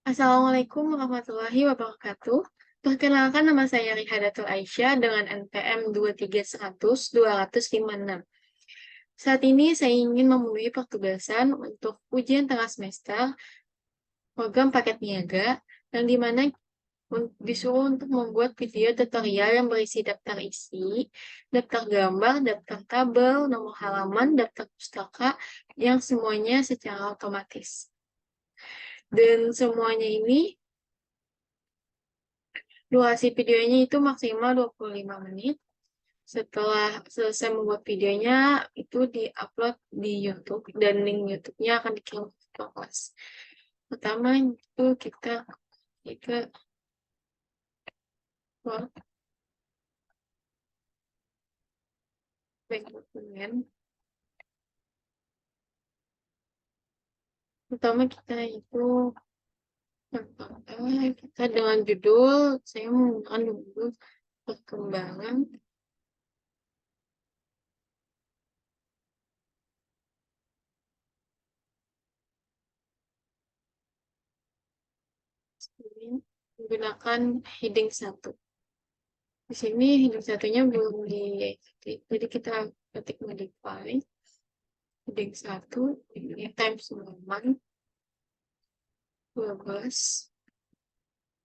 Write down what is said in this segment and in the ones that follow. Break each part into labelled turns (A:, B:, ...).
A: Assalamualaikum warahmatullahi wabarakatuh. Perkenalkan nama saya Rihadatul Aisyah dengan NPM 23100-256. Saat ini saya ingin memenuhi pertugasan untuk ujian tengah semester program paket niaga yang dimana disuruh untuk membuat video tutorial yang berisi daftar isi, daftar gambar, daftar tabel, nomor halaman, daftar pustaka yang semuanya secara otomatis. Dan semuanya ini durasi videonya itu maksimal 25 menit. Setelah selesai membuat videonya, itu di-upload di YouTube dan link YouTube-nya akan dikirim ke kelas. Pertama itu kita ke bank dokumen. Pertama kita itu kita dengan judul, saya menggunakan judul perkembangan menggunakan heading 1. Di sini heading satunya belum diedit, jadi kita ketik modify heading 1 ini times 12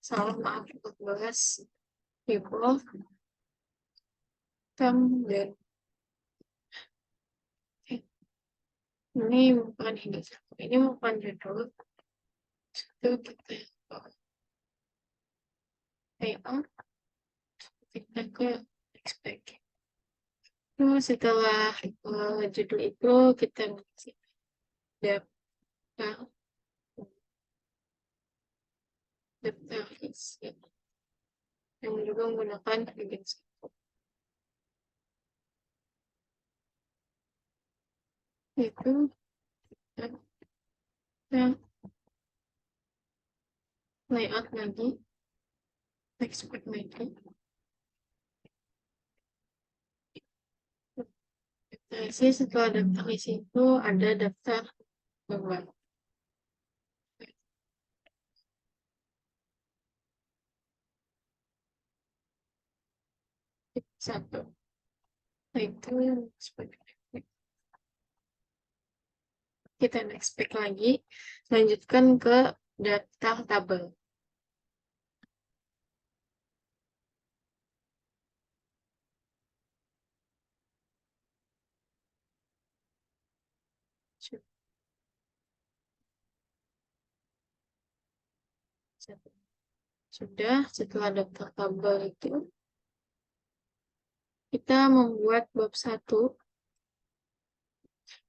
A: salah maaf 14 people dan ini bukan heading 1, ini bukan judul. Itu kita layout, kita ke expect. Terus setelah judul itu kita ngisi daftar isi yang juga menggunakan heading 1. Itu kita layout lagi, expect lagi. Isi setelah daftar isi itu ada daftar gambar. Satu. Nah, itu kita expect lagi, lanjutkan ke daftar tabel. Sudah, setelah daftar tabel itu, kita membuat bab 1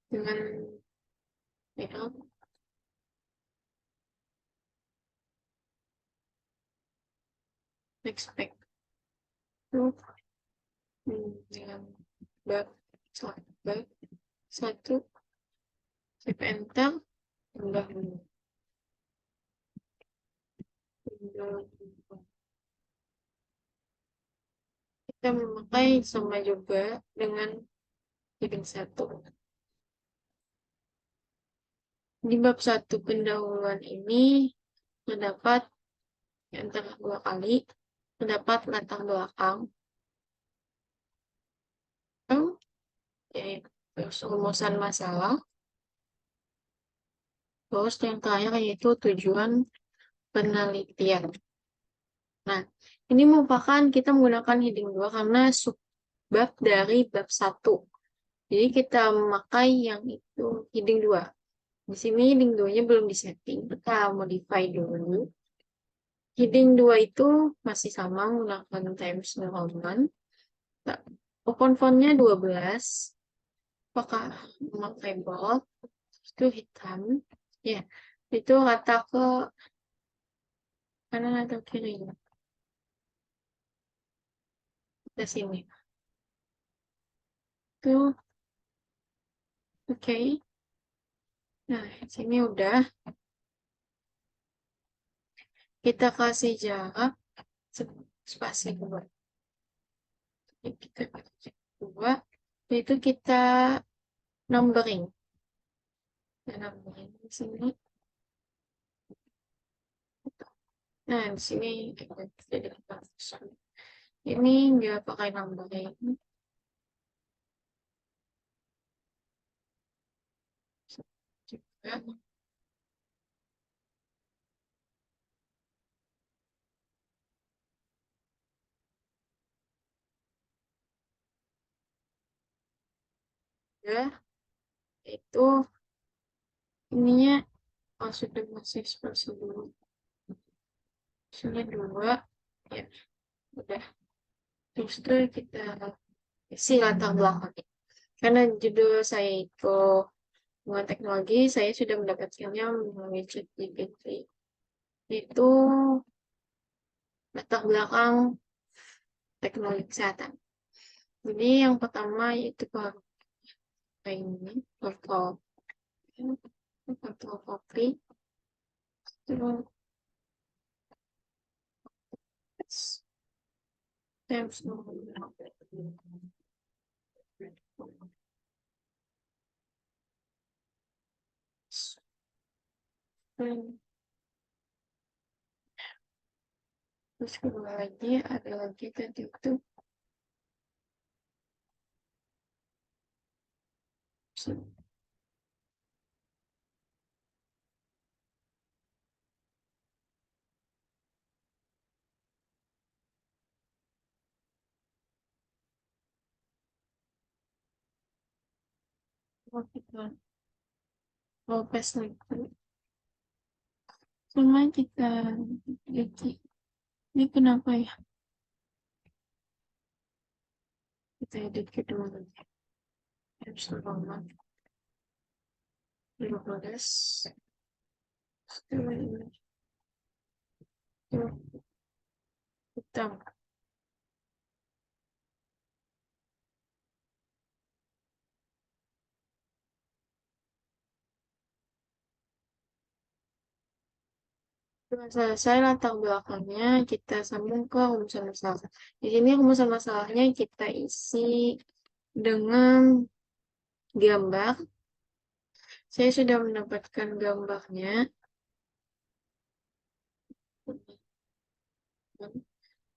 A: dengan layout expect dengan bab 1 save enter tambah kita memakai sama juga dengan heading 1. Di bab 1 pendahuluan ini terdapat antara 2 kali, terdapat latar belakang, terus rumusan masalah, terus yang terakhir yaitu tujuan penelitian. Nah, ini merupakan kita menggunakan heading 2 karena subbab dari bab 1. Jadi kita memakai yang itu heading 2. Di sini heading 2-nya belum disetting, kita modify dulu. Heading 2 itu masih sama menggunakan Times New Roman. Open font-nya 12. Apakah memakai bold? Itu hitam. Ya, itu rata ke kanan atau kiri? Ke sini. Tuh, oke. Nah, sini udah. Kita kasih jarak spasi 2. Kita kasih 2. Itu kita numbering. Kita numbering di sini. Nah, di sini jadi kepantasan. Ini nggak pakai nambah ini. Juga. Ya, itu ininya sudah masih seperti dulu. Sini dua, ya udah. Terus itu kita isi latar belakang. Karena judul saya itu hubungan teknologi, saya sudah mendapatkannya melalui ChatGPT. Itu latar belakang teknologi kesehatan. Jadi yang pertama yaitu ini, protokol, protokol kopi, terus terus terus kedua lagi ada lagi tadi itu oh, kita Lopez lagi cuma kita jadi ini kenapa ya kita edit kedua lagi harus banget 15 setelah ini hitam. Setelah selesai latar belakangnya kita sambung ke rumusan masalah. Di sini rumusan masalahnya kita isi dengan gambar. Saya sudah mendapatkan gambarnya.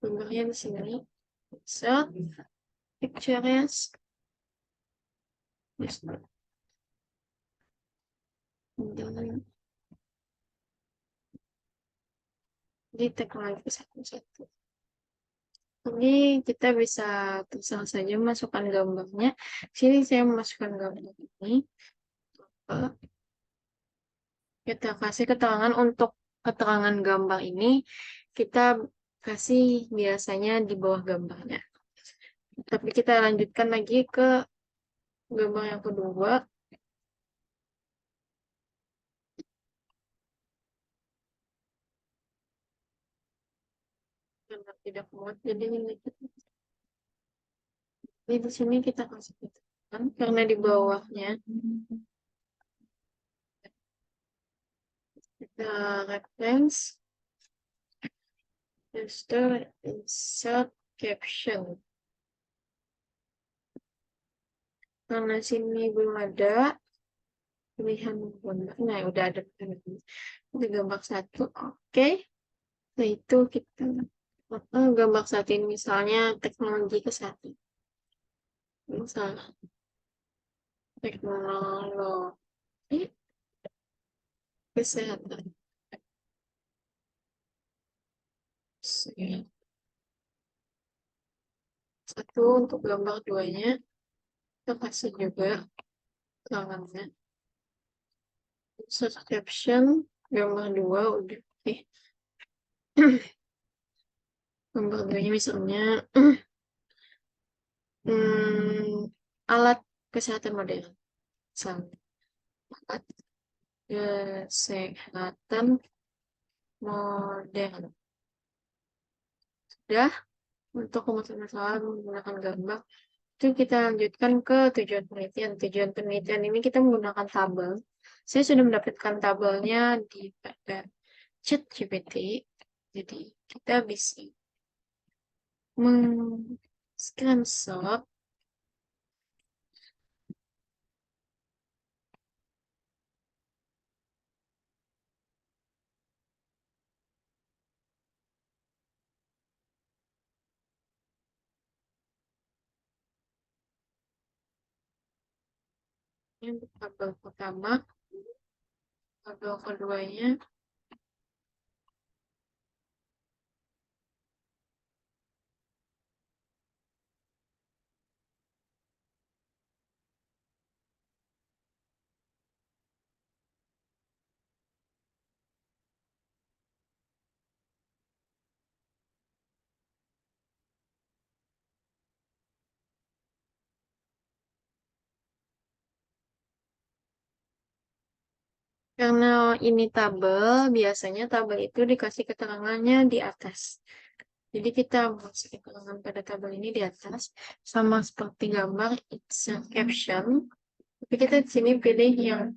A: Gambarnya di sini. Insert pictures. Yes. Dan di teknologi satu-satu. Jadi kita bisa terserah saja masukkan gambarnya. Sini saya memasukkan gambar ini. Kita kasih keterangan untuk keterangan gambar ini. Kita kasih biasanya di bawah gambarnya. Tapi kita lanjutkan lagi ke gambar yang kedua. Gambar tidak muat. Jadi ini di sini kita kasih keterangan karena di bawahnya kita reference insert caption. Karena sini belum ada pilihan gambar. Nah, udah ada pilihan. Itu gambar satu. Oke. Nah, itu kita gambar saat ini misalnya teknologi kesehatan. Misalnya teknologi kesehatan. Satu untuk gambar duanya, kita kasih juga tangannya. Subscription, gambar dua udah. Gambar duanya misalnya alat kesehatan modern. Misalnya, alat kesehatan modern. Sudah, untuk rumusan masalah menggunakan gambar. Itu kita lanjutkan ke tujuan penelitian. Tujuan penelitian ini kita menggunakan tabel. Saya sudah mendapatkan tabelnya di pada ChatGPT. Jadi kita bisa meng-screenshot Ini untuk tabel pertama, tabel keduanya. Karena ini tabel, biasanya tabel itu dikasih keterangannya di atas. Jadi kita masuk keterangan pada tabel ini di atas, sama seperti gambar it's a caption. Tapi kita di sini pilih yang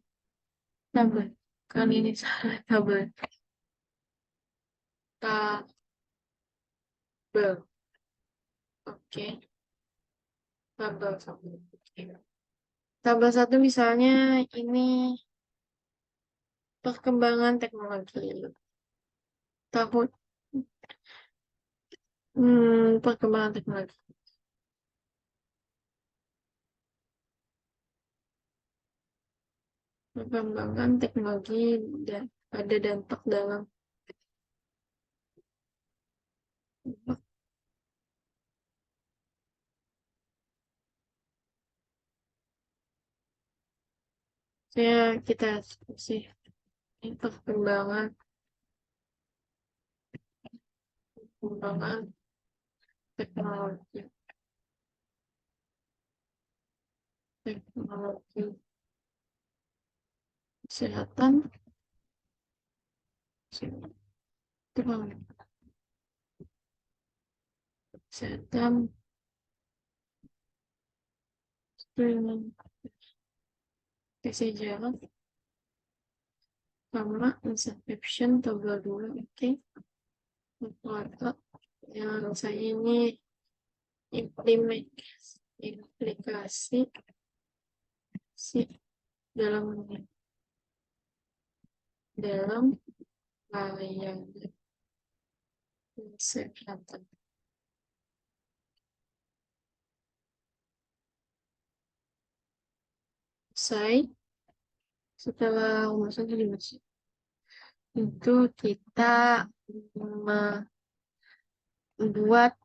A: tabel. Kali ini salah tabel. Tabel. Oke. Tabel satu. Oke. Tabel satu misalnya ini perkembangan teknologi. Tahun perkembangan teknologi. Perkembangan teknologi dan ada dampak dalam kita sih perkembangan teknologi teknologi kesehatan kesehatan screening kesehatan sama inscription tabel 2. Oke. Foto yang saya ini implikasi si dalam layanan kesehatan. Setelah masuk di masjid itu kita membuat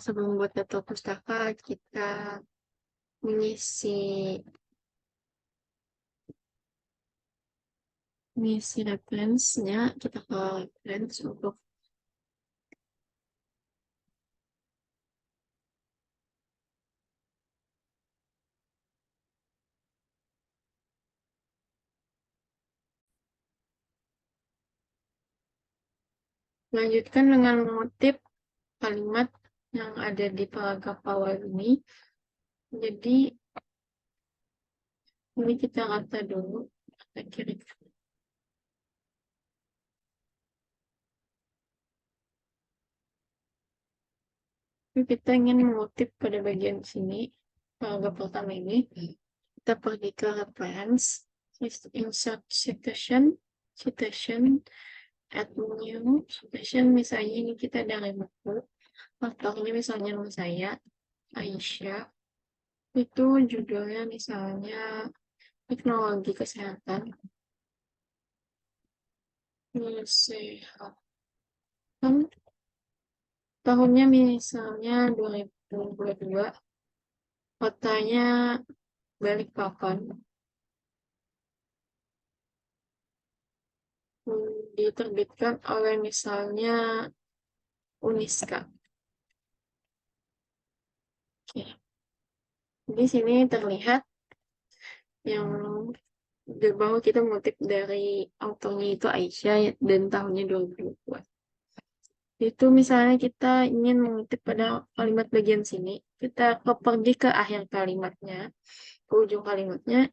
A: sebelum membuat data pustaka kita mengisi reference-nya, kita ke reference untuk lanjutkan dengan mengutip kalimat yang ada di paragraf awal ini. Jadi ini kita kata dulu, kata kiri. Kita ingin mengutip pada bagian sini, paragraf pertama ini. Kita pergi ke reference, insert citation, add new citation, misalnya ini kita dari buku, autornya misalnya nama saya, Aisyah, itu judulnya misalnya teknologi kesehatan, tahunnya misalnya 2022, kotanya Balikpapan, diterbitkan oleh misalnya Uniska. Oke. Di sini terlihat yang di bawah kita mengutip dari autornya itu Aisyah dan tahunnya 2022. Itu misalnya kita ingin mengutip pada kalimat bagian sini, kita pergi ke akhir kalimatnya, ke ujung kalimatnya,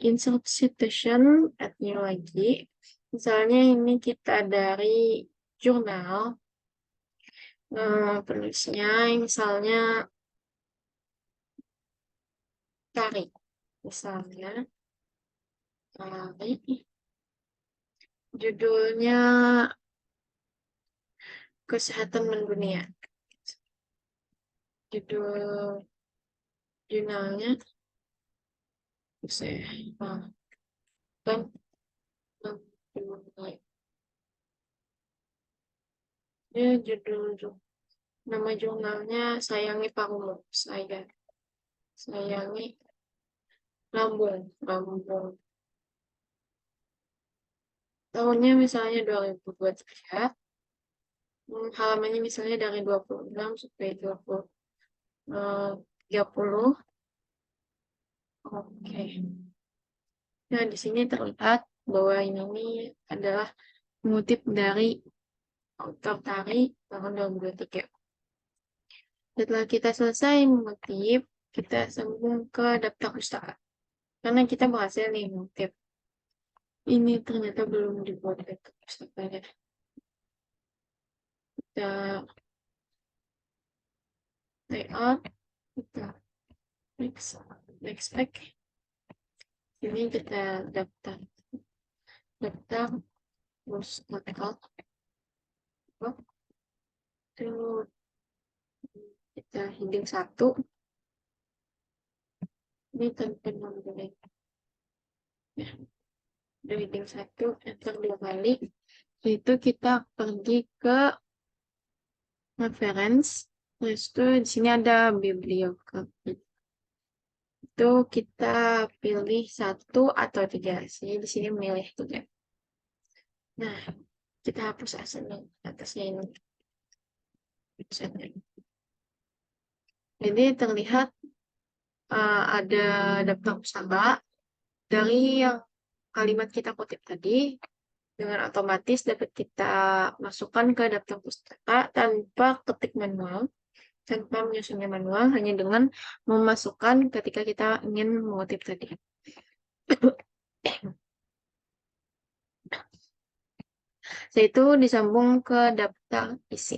A: insert citation, add new lagi. Misalnya ini kita dari jurnal, penulisnya misalnya Kari, misalnya Kari, judulnya Kesehatan Mendunia. Judul jurnalnya saya kan ya nama jurnalnya Sayangi Parumu. Sayangi Lambung. Tahunnya misalnya 2023. Halamannya misalnya dari 26 sampai 30. Oke. Nah, di sini terlihat bahwa ini adalah mengutip dari autor tari tahun 2023. Setelah kita selesai mengutip, kita sambung ke daftar pustaka. Karena kita berhasil nih mengutip. Ini ternyata belum dibuat daftar pustakanya. Kita layout, kita next pack. Ini kita daftar pustaka. Terus kita heading 1. Ini tanpa nomor ya. Heading 1, enter 2 kali. Itu kita pergi ke reference. Terus itu di sini ada bibliografi. Itu kita pilih 1 atau 3. Jadi di sini milih 3. Nah, kita hapus atasnya ini. Jadi terlihat ada daftar pustaka dari yang kalimat kita kutip tadi, dengan otomatis dapat kita masukkan ke daftar pustaka tanpa ketik manual, tanpa menyusunnya manual, hanya dengan memasukkan ketika kita ingin mengutip tadi. Setelah itu disambung ke daftar isi.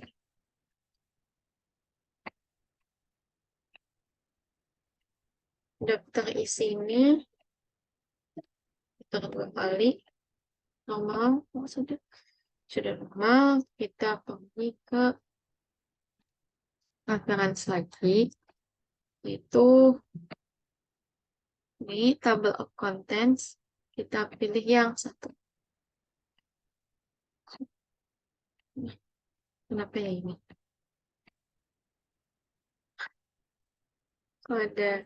A: Daftar isi ini kita 2 kali. Normal, sudah normal, kita pergi ke reference lagi, itu di table of contents kita pilih yang 1. Kenapa ya ini? Kalau ada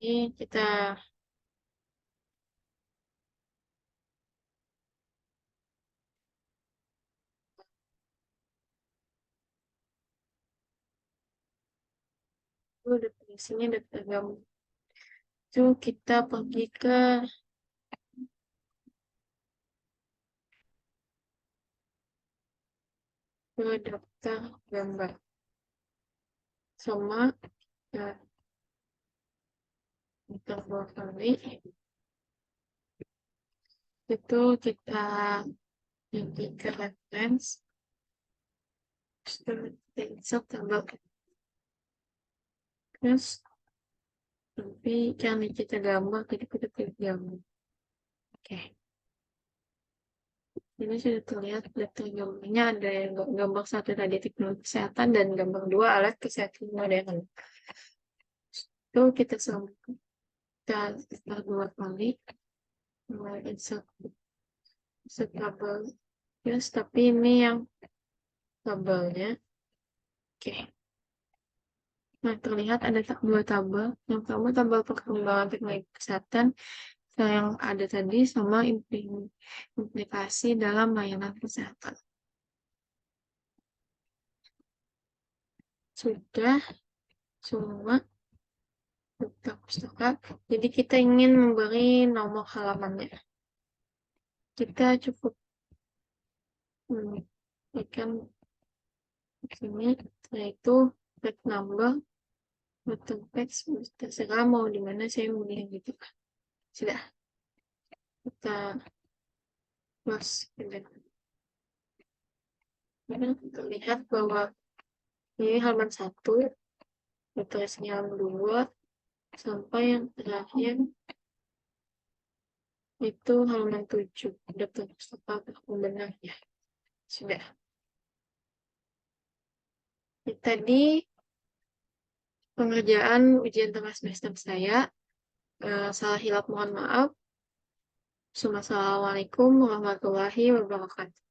A: ini kita definisinya udah tergabung. Itu kita pergi ke daftar gambar sama ya, kita 2 kali. Itu kita pergi ke reference, insert tambah terus, tapi karena kita gambar jadi kita pilih gambar. Oke. Ini sudah terlihat daftar gambarnya, ada yang gambar 1 tadi teknologi kesehatan dan gambar 2 alat kesehatan modern. Itu kita sambung, kita 2 kali, insert kabel, yes, tapi ini yang kabelnya. Oke. Nah, terlihat ada 2 tabel. Yang pertama tabel perkembangan teknologi kesehatan yang ada tadi sama implikasi dalam layanan kesehatan. Sudah semua daftar pustaka. Jadi kita ingin memberi nomor halamannya. Kita cukup tekan sini, yaitu back number, button text, terserah mau di mana saya milih gitu. Sudah. Kita close. Terlihat bahwa ini halaman 1, tulisnya halaman 2, sampai yang terakhir Itu halaman 7. Daftar Mustafa pembenahnya. Sudah. Tadi pengerjaan ujian tengah semester saya. Salah hilap mohon maaf. Assalamualaikum warahmatullahi wabarakatuh.